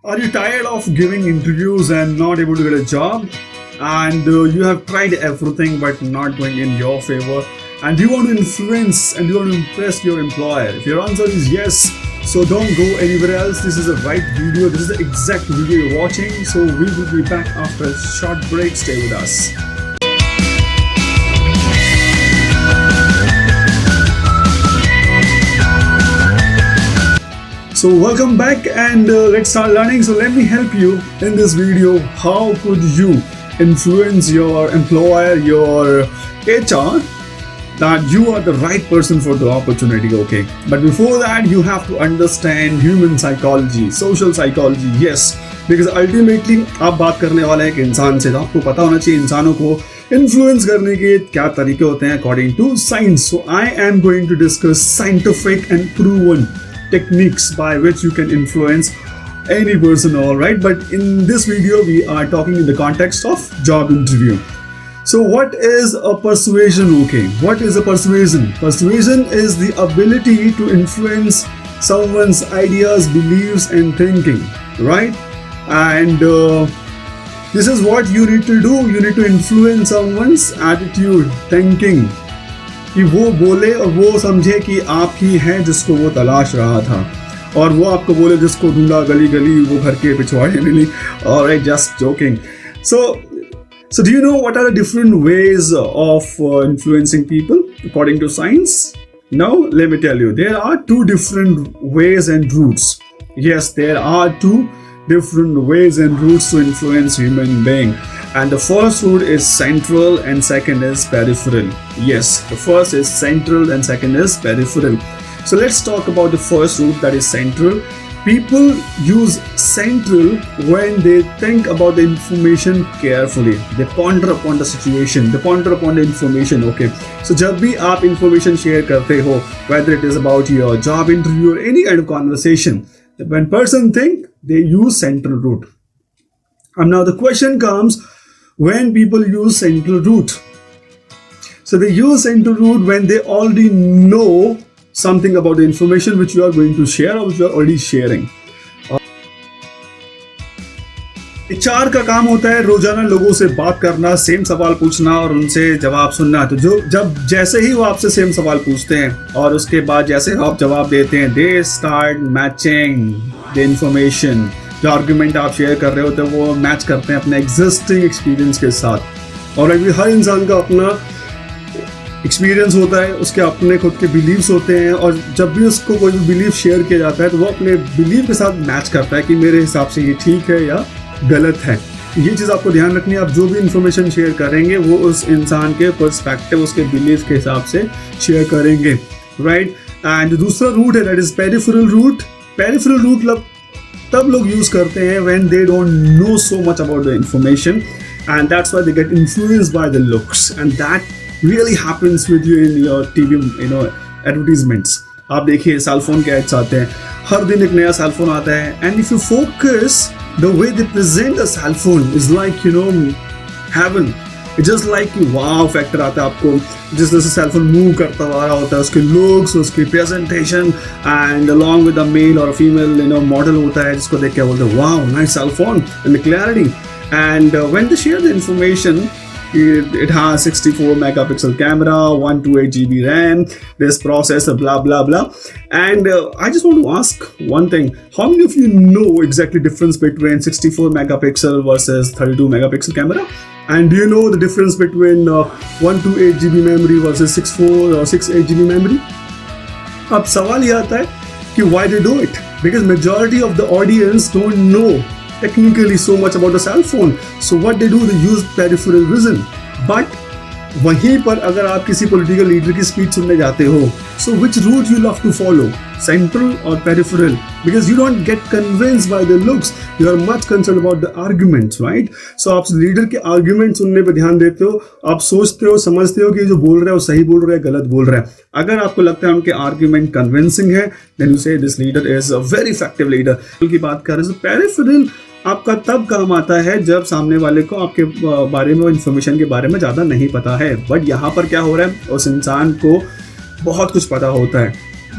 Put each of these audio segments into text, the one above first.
Are you tired of giving interviews and not able to get a job? And you have tried everything but not going in your favor? And you want to influence and you want to impress your employer? If your answer is yes, so don't go anywhere else. This is the right video. This is the exact video you're watching. So we will be back after a short break. Stay with us. So welcome back and let's start learning. So let me help you in this video. How could you influence your employer, your HR, that you are the right person for the opportunity, okay? But before that, you have to understand human psychology, social psychology, yes. Because ultimately, आप बात करने वाले हैं एक इंसान से, तो आपको पता होना चाहिए इंसानों को influence करने के क्या तरीके होते हैं according to science. So I am going to discuss scientific and proven techniques by which you can influence any person, all right? But in this video we are talking in the context of job interview. So what is a persuasion? Okay, what is a persuasion? Persuasion is the ability to influence someone's ideas, beliefs and thinking, right? And this is what you need to do. You need to influence someone's attitude, thinking, कि वो बोले और वो समझे कि आप ही हैं जिसको वो तलाश रहा था, और वो आपको बोले जिसको ढूंढा गली गली वो घर के पिछवाड़े मिली. Alright, just joking. So do you know what are the different ways of influencing people according to science? Now let me tell you, there are two different ways and routes. Yes, there are two different ways and routes to influence human being. And the first route is central and second is peripheral. Yes, the first is central and second is peripheral. So let's talk about the first route, that is central. People use central when they think about the information carefully. They ponder upon the situation, they ponder upon the information, okay? So जब भी आप information share करते हो, whether it is about your job interview or any kind of conversation, when person think, they use central route. And now the question comes, when people use central route. So they use central route when they already know something about the information which you are going to share or which you are already sharing. HR का काम होता है रोजाना लोगों से बात करना, same सवाल पूछना और उनसे जवाब सुनना. तो जैसे ही वो आपसे सेम सवाल पूछते हैं और उसके बाद जैसे आप जवाब देते हैं, they start matching the information. जो आर्ग्यूमेंट आप शेयर कर रहे होते हैं वो मैच करते हैं अपने एग्जिस्टिंग एक्सपीरियंस के साथ. और अभी हर इंसान का अपना एक्सपीरियंस होता है, उसके अपने खुद के बिलीव्स होते हैं, और जब भी उसको कोई भी बिलीव शेयर किया जाता है तो वो अपने बिलीव के साथ मैच करता है कि मेरे हिसाब से ये ठीक है या गलत है. ये चीज़ आपको ध्यान रखनी है. आप जो भी इंफॉर्मेशन शेयर करेंगे वो उस इंसान के पर्सपेक्टिव, उसके बिलीव के हिसाब से शेयर करेंगे, राइट? एंड दूसरा रूट है, that is peripheral root. Peripheral root तब लोग यूज करते हैं when they don't know so much about the information, and that's why they get influenced by the looks, and that really happens with you in your TV, advertisements. आप देखिए cell phone के ads आते हैं, हर दिन एक नया cell phone आता है, and if you focus the way they present a cell phone is like heaven. It's just like wow factor आता है आपको. जिस तरह से सेल फोन मूव करता हुआ रहा होता है, उसके लुक्स, उसकी presentation, and along with a male और फीमेल मॉडल होता है जिसको देख के बोलते हैं wow nice cell phone and the clarity. And when they share the information, it has 64 megapixel camera, 128 GB RAM, this processor, blah blah blah. And I just want to ask one thing: how many of you know exactly difference between 64 megapixel versus 32 megapixel camera? And do you know the difference between 128 GB memory versus 64 or 68 GB memory? अब सवाल ये आता है कि why they do it? Because majority of the audience don't know technically so much about the cell phone. So what they do, they use peripheral vision. But वहीं पर अगर आप किसी पॉलिटिकल लीडर की स्पीच सुनने जाते हो, so which route you love to follow, central or peripheral? Because you don't get convinced by the looks, you are much concerned about the arguments, right? So आप लीडर के argument सुनने पे ध्यान देते हो, आप सोचते हो, समझते हो कि जो बोल रहा है वो सही बोल रहा है, गलत बोल रहा है. अगर आपको लगता है उनके आर्ग्यूमेंट कन्विंसिंग है, then you say this leader is a very effective leader. की बात कर रहे हैं, so peripheral आपका तब काम आता है जब सामने वाले को आपके बारे में, इन्फॉर्मेशन के बारे में ज़्यादा नहीं पता है. बट यहाँ पर क्या हो रहा है, उस इंसान को बहुत कुछ पता होता है.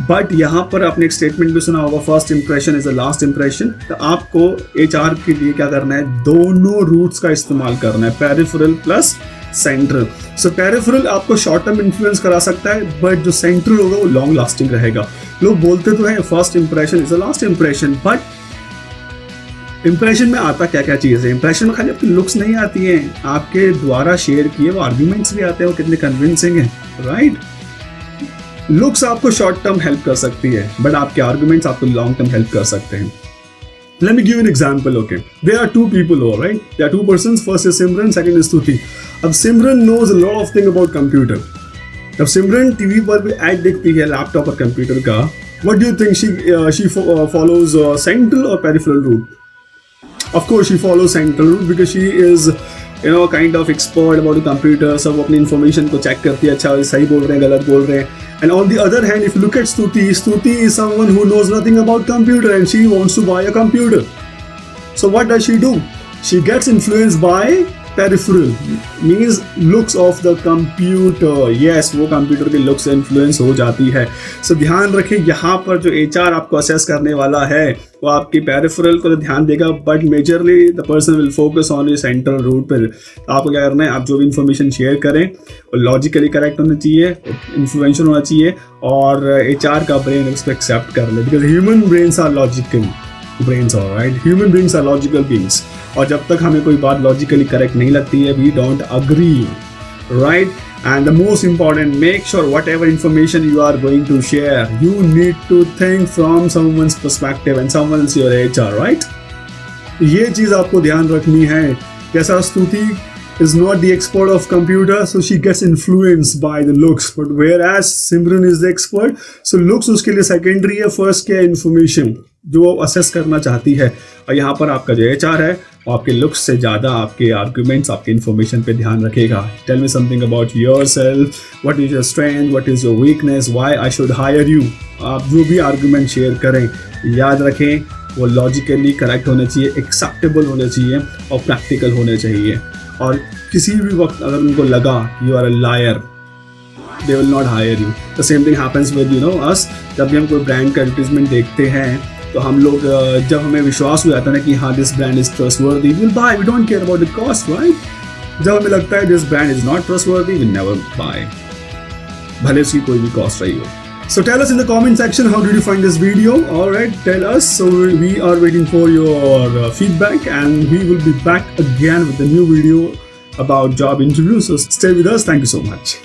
बट यहाँ पर आपने एक स्टेटमेंट भी सुना होगा, first impression is the last impression. तो आपको HR के लिए क्या करना है, दोनों रूट्स का इस्तेमाल करना है, पेरिफेरल प्लस सेंट्रल। सो पेरिफेरल आपको शॉर्ट टर्म इन्फ्लुएंस करा सकता है, बट जो सेंट्रल होगा वो लॉन्ग लास्टिंग रहेगा। लोग बोलते तो हैं first impression is the last impression, but impression में आता क्या क्या चीज़ है। इंप्रेशन में खाली आपकी लुक्स नहीं आती हैं, आपके द्वारा शेयर किए वो आर्ग्यूमेंट्स भी आते हैं, वो कितने कन्विंसिंग हैं, राइट। लुक्स आपको शॉर्ट टर्म हेल्प कर सकती है, बट आपके आर्गुमेंट्स आपको लॉन्ग टर्म हेल्प कर सकते हैं। Let me give you an example, okay? There are two people, all right? There are two persons. First is Simran, second is Stuti. अब Simran knows a lot of thing about computer. अब Simran TV पर भी add देखती है laptop और computer का. What do you think she follows central or peripheral route? Of course, she follows central route because she is kind of expert about the computer. सब अपनी information को check करती है, अच्छा सही बोल रहे हैं गलत बोल रहे हैं. And on the other hand, if you look at Stuti is someone who knows nothing about computer and she wants to buy a computer. So what does she do? She gets influenced by peripheral, means looks of the computer. Yes, वो computer के looks से influence हो जाती है. So ध्यान रखें, यहाँ पर जो HR आपको assess करने वाला है वो आपकी peripheral को तो ध्यान देगा, but majorly the person will focus on the central route पर. आपको क्या करना है, आप जो भी information share करें वो logically correct होना चाहिए, influential होना चाहिए, और HR का brain उसको accept कर ले, because human brains are logical brains, all right. Human beings are logical beings. और जब तक हमें कोई बात लॉजिकली करेक्ट नहीं लगती है, we don't agree, right. And the most important, make sure whatever information you are going to share, you need to think from someone's perspective and someone is your HR, right. ये चीज़ आपको ध्यान रखनी है। जैसा स्तुति is not the expert of computer, so she gets influenced by the looks, but whereas Simran is the expert, so looks उसके लिए secondary है, first क्या information जो वो assess करना चाहती है। और यहाँ पर आपका जो HR है वो आपके looks से ज़्यादा आपके arguments, आपके information पे ध्यान रखेगा। Tell me something about yourself, what is your strength, what is your weakness, why I should hire you। आप जो भी argument share करें, याद रखें वो logically correct होने चाहिए, acceptable होने चाहिए और practical होने चाहिए। और किसी भी वक्त अगर उनको लगा you are a liar, they will not hire you. The same thing happens with us. जब भी हम कोई ब्रांड का एडवर्टीजमेंट देखते हैं तो हम लोग, जब हमें विश्वास हो जाता है ना कि हाँ this brand is trustworthy, we will buy, we don't care about the cost, right. जब हमें लगता है this brand is not trustworthy, we never buy, भले उसकी कोई भी कॉस्ट रही हो। So tell us in the comment section, how did you find this video? Alright, tell us. So we are waiting for your feedback, and we will be back again with a new video about job interviews. So stay with us. Thank you so much.